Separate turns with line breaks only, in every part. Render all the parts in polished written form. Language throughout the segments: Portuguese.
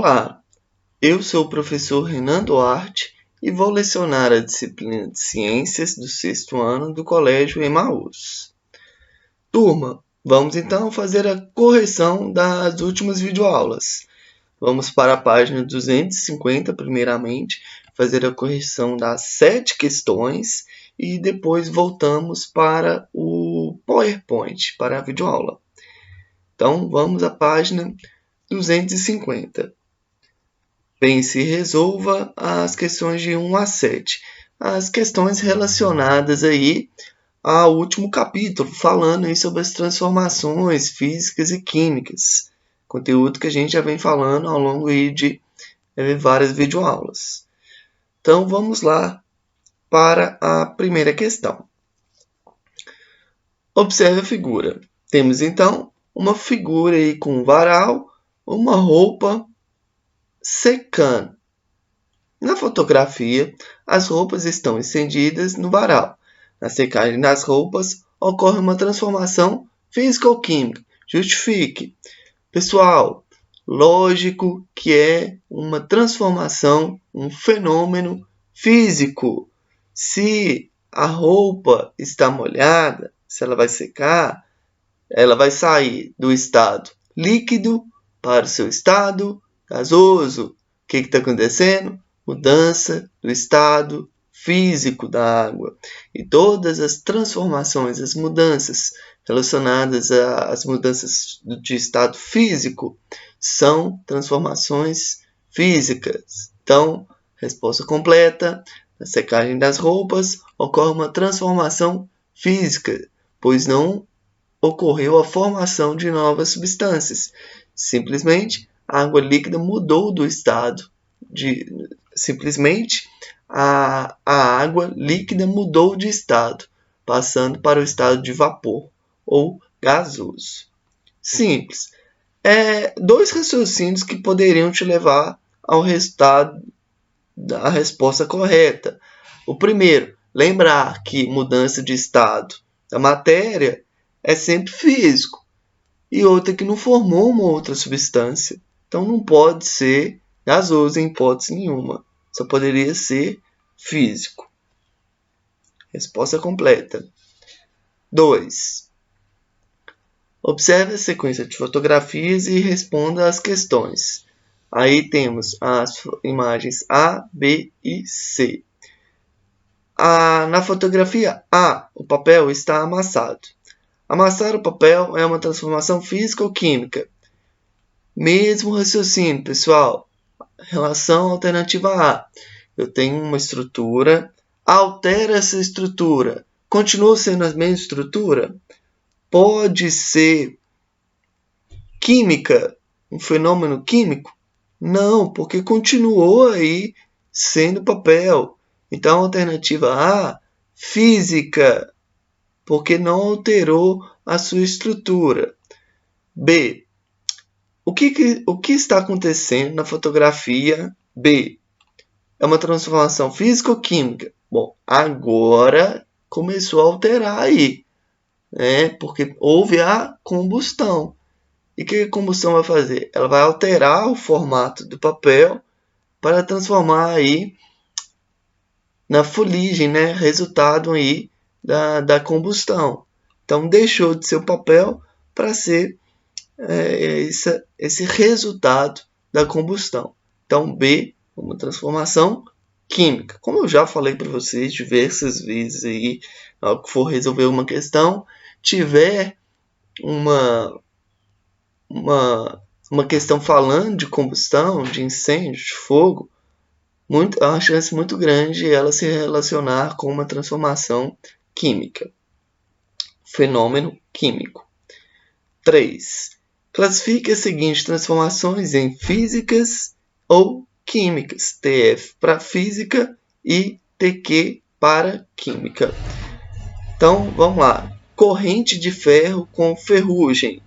Olá, eu sou o professor Renan Duarte e vou lecionar a disciplina de Ciências do 6º ano do Colégio Emaús. Turma, vamos então fazer a correção das últimas videoaulas. Vamos para a página 250 primeiramente, fazer a correção das 7 questões e depois voltamos para o PowerPoint, para a videoaula. Então, vamos à página 250. Pense e resolva as questões de 1 a 7. As questões relacionadas aí ao último capítulo, falando aí sobre as transformações físicas e químicas. Conteúdo que a gente já vem falando ao longo aí de várias videoaulas. Então, vamos lá para a primeira questão. Observe a figura. Temos, então, uma figura aí com um varal, uma roupa secando. Na fotografia, as roupas estão estendidas no varal. Na secagem das roupas, ocorre uma transformação físico-química. Justifique. Pessoal, lógico que é uma transformação, um fenômeno físico. Se a roupa está molhada, se ela vai secar, ela vai sair do estado líquido para o seu estado gasoso. O que está acontecendo? Mudança do estado físico da água. E todas as transformações, as mudanças relacionadas às mudanças de estado físico são transformações físicas. Então, resposta completa. Na secagem das roupas ocorre uma transformação física, pois não ocorreu a formação de novas substâncias. Simplesmente, a água líquida mudou do estado simplesmente a água líquida mudou de estado, passando para o estado de vapor ou gasoso. Simples. Dois raciocínios que poderiam te levar ao resultado da resposta correta. O primeiro, lembrar que mudança de estado da matéria é sempre físico. E outra que não formou uma outra substância. Então não pode ser gasoso em hipótese nenhuma. Só poderia ser físico. Resposta completa. 2. Observe a sequência de fotografias e responda às questões. Aí temos as imagens A, B e C. Na fotografia A, o papel está amassado. Amassar o papel é uma transformação física ou química? Mesmo raciocínio, pessoal. Relação alternativa A. Eu tenho uma estrutura, altera essa estrutura. Continua sendo a mesma estrutura? Pode ser química, um fenômeno químico? Não, porque continuou aí sendo papel. Então, a alternativa A, física, porque não alterou a sua estrutura. B. O que está acontecendo na fotografia B? É uma transformação física ou química? Bom, agora começou a alterar aí, né? Porque houve a combustão. E o que a combustão vai fazer? Ela vai alterar o formato do papel para transformar aí na fuligem, né? Resultado aí da combustão. Então, deixou de ser o papel para ser esse resultado da combustão. Então, B, uma transformação química. Como eu já falei para vocês diversas vezes aí, ao que for resolver uma questão, tiver uma questão falando de combustão, de incêndio, de fogo, há uma chance muito grande de ela se relacionar com uma transformação química. Fenômeno químico. 3. Classifique as seguintes transformações em físicas ou químicas. TF para física e TQ para química. Então, vamos lá. Corrente de ferro com ferrugem.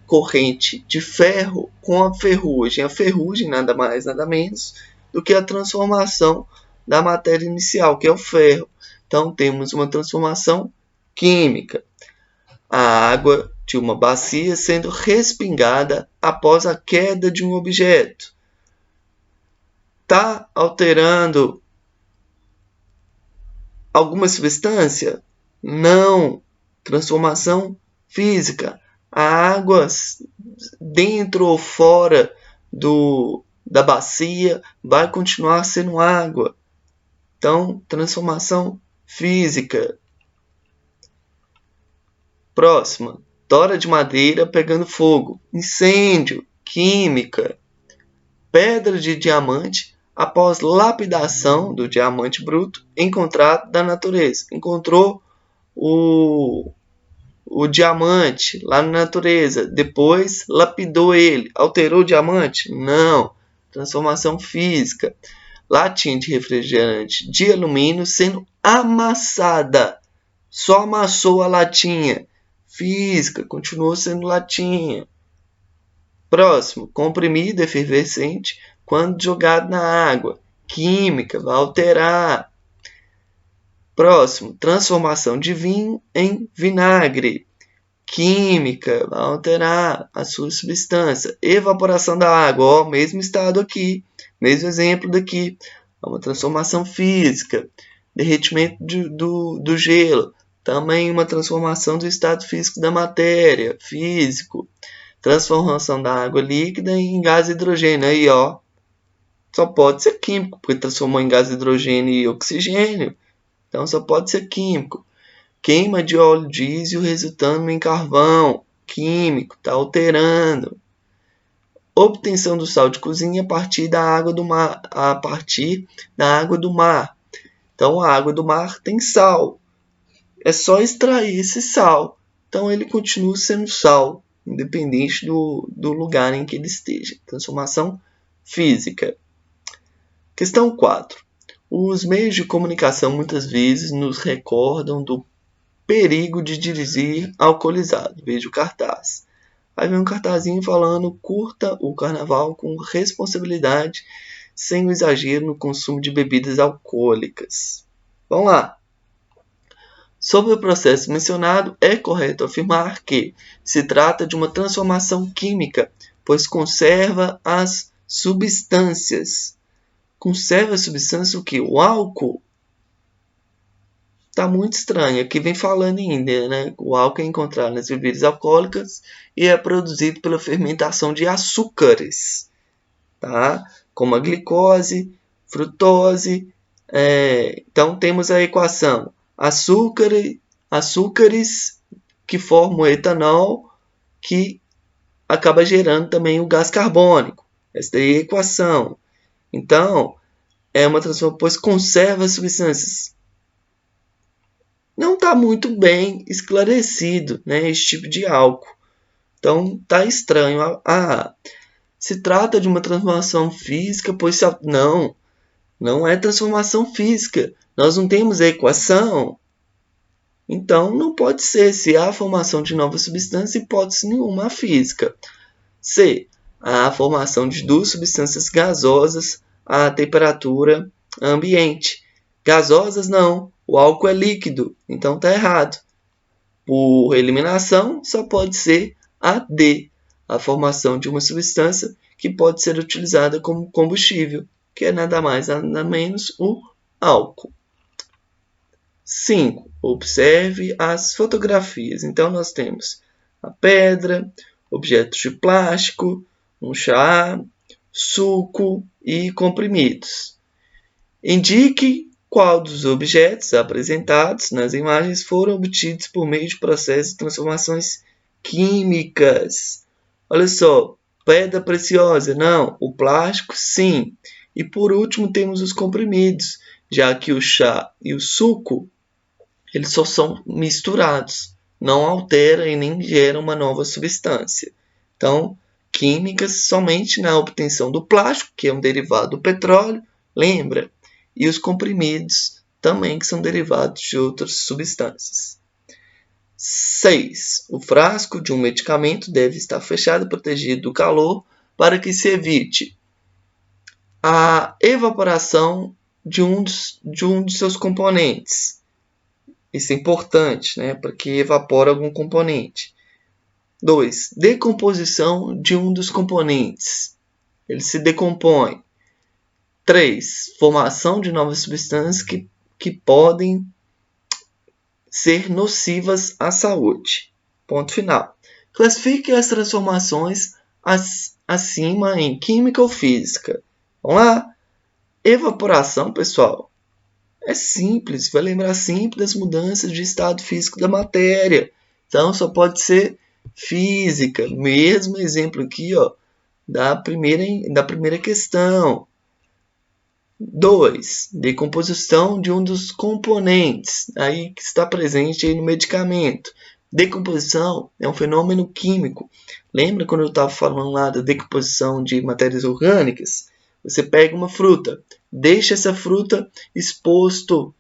Corrente de ferro com a ferrugem. A ferrugem nada mais, nada menos do que a transformação da matéria inicial, que é o ferro. Então, temos uma transformação química. A água de uma bacia sendo respingada após a queda de um objeto. Está alterando alguma substância? Não. Transformação física. A água dentro ou fora da bacia vai continuar sendo água. Então, transformação física. Próxima. Tora de madeira pegando fogo. Incêndio. Química. Pedra de diamante após lapidação do diamante bruto encontrado da natureza. Encontrou o diamante lá na natureza. Depois lapidou ele. Alterou o diamante? Não. Transformação física. Latinha de refrigerante de alumínio sendo amassada. Só amassou a latinha. Física, continuou sendo latinha. Próximo, comprimido efervescente quando jogado na água. Química, vai alterar. Próximo, transformação de vinho em vinagre. Química, vai alterar a sua substância. Evaporação da água, ó, mesmo estado aqui, mesmo exemplo daqui. É uma transformação física. Derretimento do gelo, também uma transformação do estado físico da matéria, físico. Transformação da água líquida em gás hidrogênio. Aí, ó, só pode ser químico, porque transformou em gás hidrogênio e oxigênio. Então, só pode ser químico. Queima de óleo diesel resultando em carvão. Químico, está alterando. Obtenção do sal de cozinha a partir da água do mar. Então, a água do mar tem sal. É só extrair esse sal. Então, ele continua sendo sal, independente do lugar em que ele esteja. Transformação física. Questão 4. Os meios de comunicação muitas vezes nos recordam do perigo de dirigir alcoolizado. Veja o cartaz. Aí vem um cartazinho falando: curta o carnaval com responsabilidade, sem o exagero no consumo de bebidas alcoólicas. Vamos lá. Sobre o processo mencionado, é correto afirmar que se trata de uma transformação química, pois conserva as substâncias. Conserva as substâncias o quê? O álcool? Está muito estranho. Aqui vem falando ainda, né? O álcool é encontrado nas bebidas alcoólicas e é produzido pela fermentação de açúcares, tá? Como a glicose, frutose. Então, temos a equação açúcares que formam o etanol, que acaba gerando também o gás carbônico. Essa daí é a equação. Então, é uma transformação, pois conserva as substâncias. Não está muito bem esclarecido, né, esse tipo de álcool. Então, está estranho. Se trata de uma transformação física, pois não é transformação física. Nós não temos a equação. Então, não pode ser. Se há a formação de novas substâncias, hipótese nenhuma a física. C. Há a formação de duas substâncias gasosas à temperatura ambiente. Gasosas não. O álcool é líquido, então está errado. Por eliminação, só pode ser a D. A formação de uma substância que pode ser utilizada como combustível, que é nada mais nada menos o álcool. 5. Observe as fotografias. Então, nós temos a pedra, objetos de plástico, um chá, suco e comprimidos. Indique qual dos objetos apresentados nas imagens foram obtidos por meio de processos de transformações químicas. Olha só, pedra preciosa, não. O plástico, sim. E por último, temos os comprimidos, já que o chá e o suco eles só são misturados, não altera e nem gera uma nova substância. Então, químicas somente na obtenção do plástico, que é um derivado do petróleo, lembra? E os comprimidos também, que são derivados de outras substâncias. 6. O frasco de um medicamento deve estar fechado e protegido do calor para que se evite a evaporação de um dos seus componentes. Isso é importante, né? Para que evapore algum componente. 2. Decomposição de um dos componentes. Ele se decompõe. 3. Formação de novas substâncias que podem ser nocivas à saúde. Ponto final. Classifique as transformações acima em química ou física. Vamos lá? Evaporação, pessoal. É simples, vai lembrar sempre das mudanças de estado físico da matéria. Então, só pode ser física. Mesmo exemplo aqui, ó, da primeira questão. 2. Decomposição de um dos componentes aí que está presente aí no medicamento. Decomposição é um fenômeno químico. Lembra quando eu estava falando lá da decomposição de matérias orgânicas? Você pega uma fruta, deixa essa fruta exposto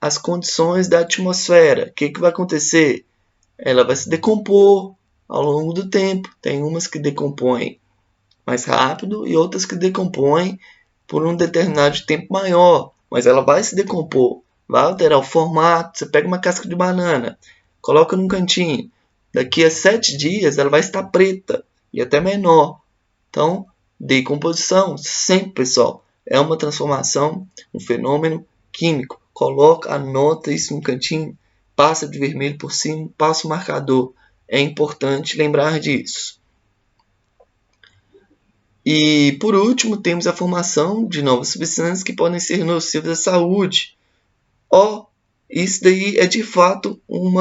às condições da atmosfera. O que vai acontecer? Ela vai se decompor ao longo do tempo. Tem umas que decompõem mais rápido e outras que decompõem por um determinado tempo maior, mas ela vai se decompor, vai alterar o formato. Você pega uma casca de banana, coloca num cantinho, daqui a 7 dias ela vai estar preta e até menor. Então, decomposição, sempre, pessoal, é uma transformação, um fenômeno químico. Coloca, anota isso no cantinho, passa de vermelho por cima, passa o marcador. É importante lembrar disso. E, por último, temos a formação de novas substâncias que podem ser nocivas à saúde. Isso daí é de fato um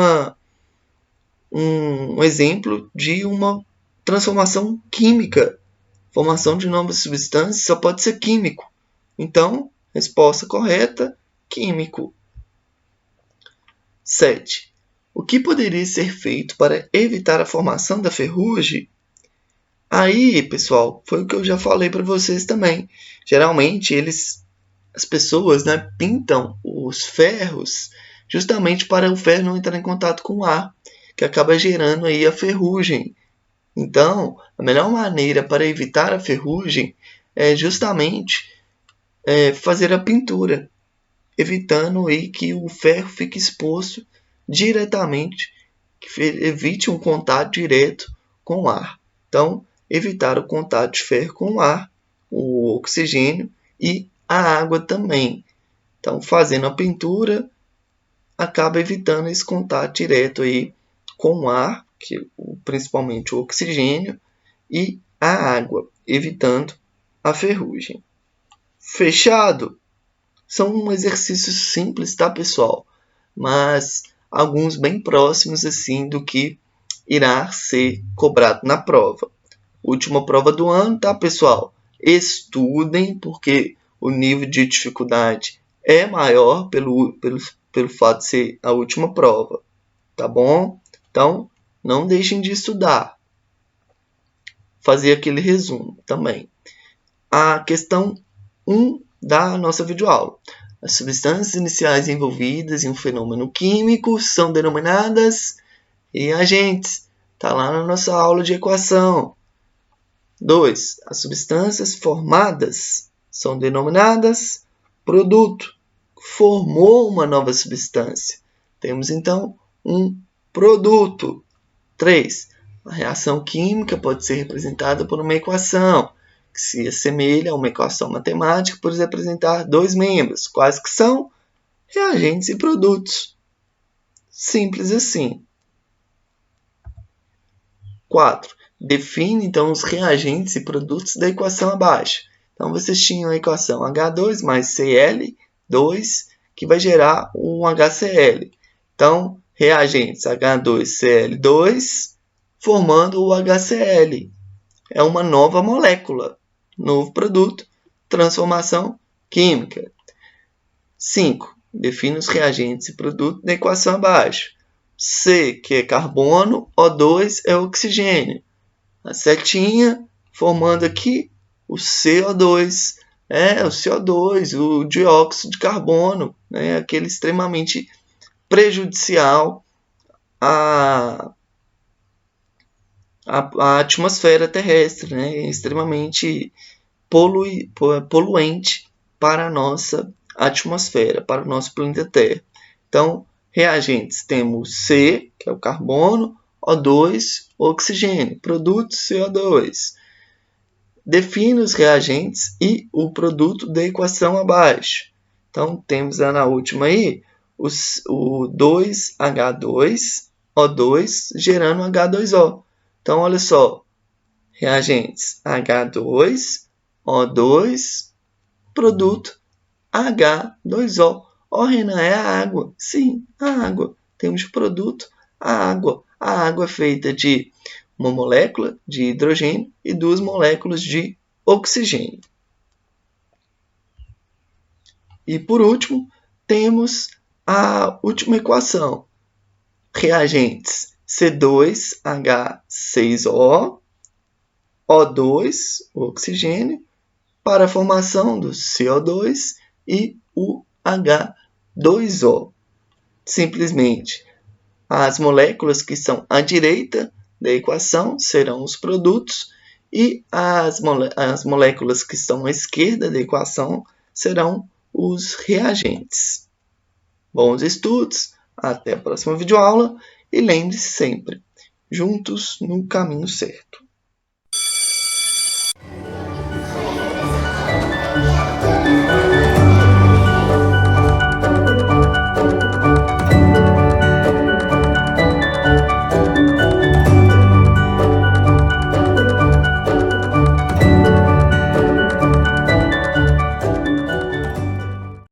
exemplo de uma transformação química. Formação de novas substâncias só pode ser químico. Então, resposta correta, químico. 7. O que poderia ser feito para evitar a formação da ferrugem? Aí, pessoal, foi o que eu já falei para vocês também. Geralmente, as pessoas, pintam os ferros justamente para o ferro não entrar em contato com o ar, que acaba gerando aí a ferrugem. Então, a melhor maneira para evitar a ferrugem é justamente fazer a pintura, evitando aí que o ferro fique exposto diretamente, que evite um contato direto com o ar. Então, evitar o contato de ferro com o ar, o oxigênio e a água também. Então, fazendo a pintura, acaba evitando esse contato direto aí com o ar, principalmente o oxigênio, e a água, evitando a ferrugem. Fechado? São exercícios simples, tá, pessoal? Mas alguns bem próximos assim do que irá ser cobrado na prova. Última prova do ano, tá, pessoal? Estudem, porque o nível de dificuldade é maior pelo fato de ser a última prova, tá bom? Então, não deixem de estudar. Fazer aquele resumo também. A questão 1 da nossa videoaula. As substâncias iniciais envolvidas em um fenômeno químico são denominadas reagentes. Está lá na nossa aula de equação. 2. As substâncias formadas são denominadas produto. Formou uma nova substância. Temos, então, um produto. 3. A reação química pode ser representada por uma equação, que se assemelha a uma equação matemática por representar dois membros. Quais que são? Reagentes e produtos. Simples assim. 4. Define, então, os reagentes e produtos da equação abaixo. Então, vocês tinham a equação H2 mais Cl2, que vai gerar um HCl. Então, reagentes H2Cl2, formando o HCl. É uma nova molécula, novo produto, transformação química. 5. Define os reagentes e produtos da equação abaixo. C, que é carbono, O2 é oxigênio. A setinha formando aqui o CO2, o CO2, o dióxido de carbono, aquele extremamente prejudicial à atmosfera terrestre, extremamente poluente para a nossa atmosfera, para o nosso planeta Terra. Então, reagentes temos C, que é o carbono, O2, oxigênio, produto CO2. Define os reagentes e o produto da equação abaixo. Então, temos na última aí o 2H2O2 gerando H2O. Então, olha só, reagentes H2O2, produto H2O. Ó, Renan, é a água. Sim, a água. Temos de produto a água. A água é feita de uma molécula de hidrogênio e 2 moléculas de oxigênio. E por último, temos a última equação. Reagentes C2H6O, O2, o oxigênio, para a formação do CO2 e o H2O. Simplesmente, as moléculas que estão à direita da equação serão os produtos e as moléculas que estão à esquerda da equação serão os reagentes. Bons estudos, até a próxima videoaula e lembre-se sempre, juntos no caminho certo.